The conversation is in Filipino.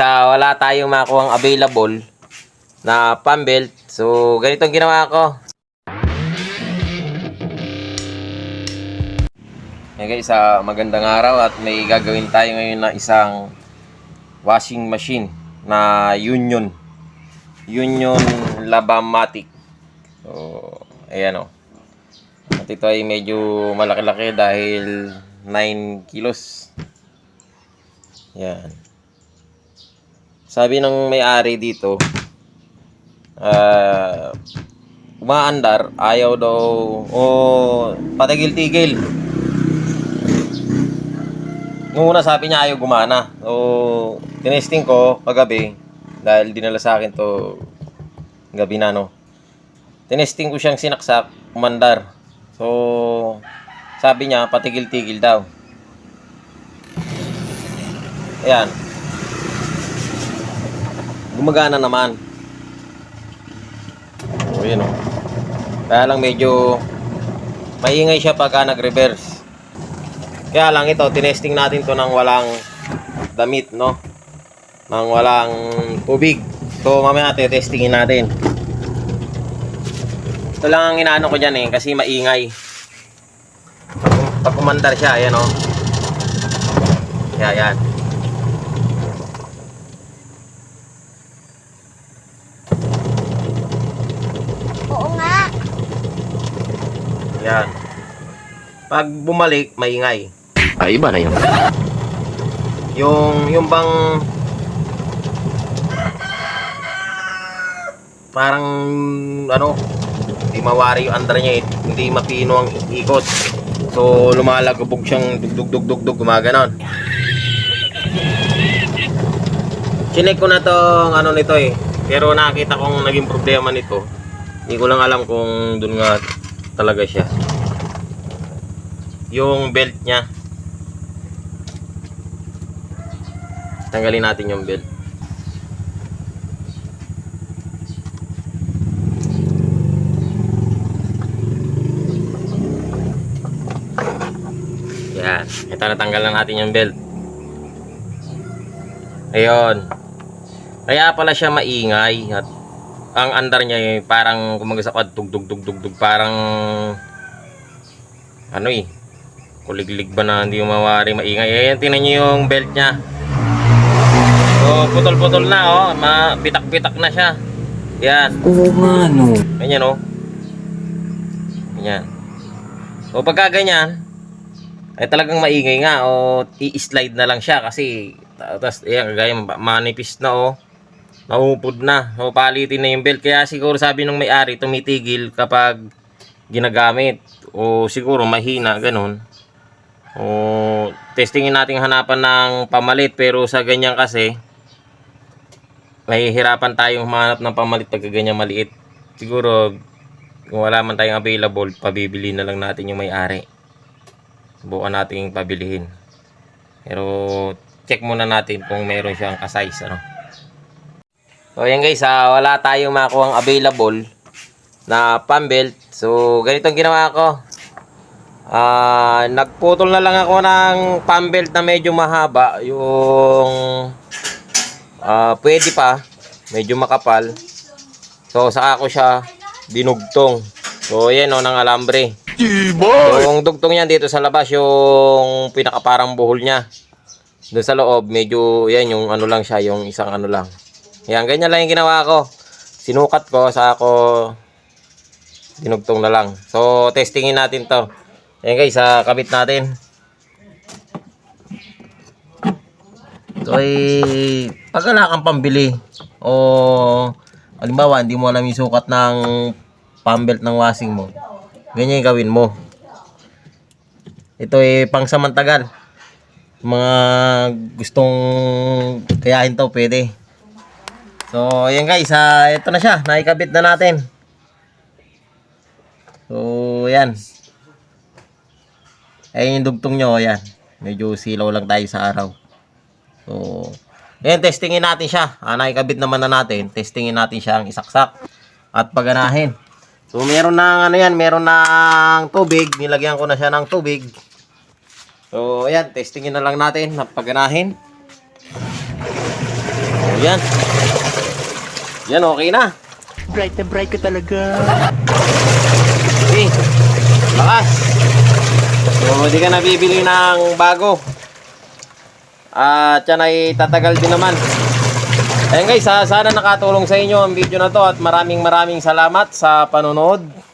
Wala tayong makuhang available na pump belt. So, ganito ang ginawa ko. Hey guys, magandang araw at may gagawin tayo ngayon na isang washing machine na Union Labamatic. So, ayan o. At ito ay medyo malaki-laki dahil 9 kilos. Yan. Sabi ng may-ari dito, umaandar, ayaw daw, o patigil-tigil. Nung una sabi niya ayaw gumana. So, tinesting ko kagabi, dahil dinala sa akin to gabi na, no. Tinesting ko siyang sinaksak, umandar. So, sabi niya patigil-tigil daw. Ayan. Gumagana naman. O yun o. Kaya lang medyo maingay siya pagka nag-reverse. Kaya lang ito, tinesting natin to nang walang damit, no? Nang walang tubig. So mamaya testingin natin. Ito lang ang inaano ko dyan kasi maingay. Pag umandar siya, ayan o. Kaya yan. Yan. Pag bumalik, maingay. Ay, iba na yun. Yung bang parang ano, hindi mawari yung andar niya, hindi mapino ang ikot. So lumalagabog siyang dugdug gumaganon. Chinek ko na tong ano nito pero nakita kong naging problema nito. Hindi ko lang alam kung doon nga talaga siya. Yung belt niya. Tanggalin natin yung belt. Yan. Ito, natanggal na natin yung belt. Ayun. Kaya pala siya maingay at ang andar niya parang kumagasakad tugdug parang ano kuliglig ba na hindi mawari maingay. Ayan, tingnan niyo yung belt niya. So putol-putol na bitak-bitak na siya. Yan. Oo nga no. Ganyan Ganyan. So pagka ganyan ay talagang maingay nga i-slide na lang siya kasi tapos ayan kagaya manipis na naupod na. So palitin na yung belt. Kaya siguro sabi ng may-ari tumitigil kapag ginagamit o siguro mahina ganun. O testingin natin hanapan ng pamalit, pero sa ganyan kasi mahihirapan tayong humanap ng pamalit pag ganyan maliit. Siguro kung wala man tayong available, pabibili na lang natin yung may-ari. Subukan natin pabilihin. Pero check muna natin kung meron siyang ka-size So yan guys, wala tayong makuhang available na pump belt. So ganito ang ginawa ko. Nagputol na lang ako ng pump belt na medyo mahaba. Yung pwede pa, medyo makapal. So saka ko siya dinugtong. So yan ng alambre. So, yung dugtong niyan dito sa labas, yung pinakaparang buhol niya. Doon sa loob, medyo yan yung ano lang siya, yung isang ano lang. Yan, ganyan lang yung ginawa ko. Sinukat ko, saka ko dinugtong na lang. So testingin natin to. Ayan guys, kabit natin. So pag wala kang pambili o halimbawa hindi mo alam yung sukat ng pump belt ng washing mo, ganyan yung gawin mo. Ito pangsamantagal. Mga gustong kayahin to, pwede. So ayan guys, ito na siya, naikabit na natin. So ayan. Ayun yung dugtong nyo, ayan. Medyo silaw lang tayo sa araw. So, ayan, testingin natin siya. Nakikabit naman na natin. Testingin natin siya ang isaksak at paganahin. So, meron ng meron ng tubig. Nilagyan ko na siya ng tubig. So, ayan, testingin na lang natin na paganahin. Yan. Yan, okay na. Bright na bright ka talaga. Okay. Lakas. So, hindi ka nabibili ng bago. At yan ay tatagal din naman. Ayan guys, sana nakatulong sa inyo ang video na to at maraming salamat sa panonood.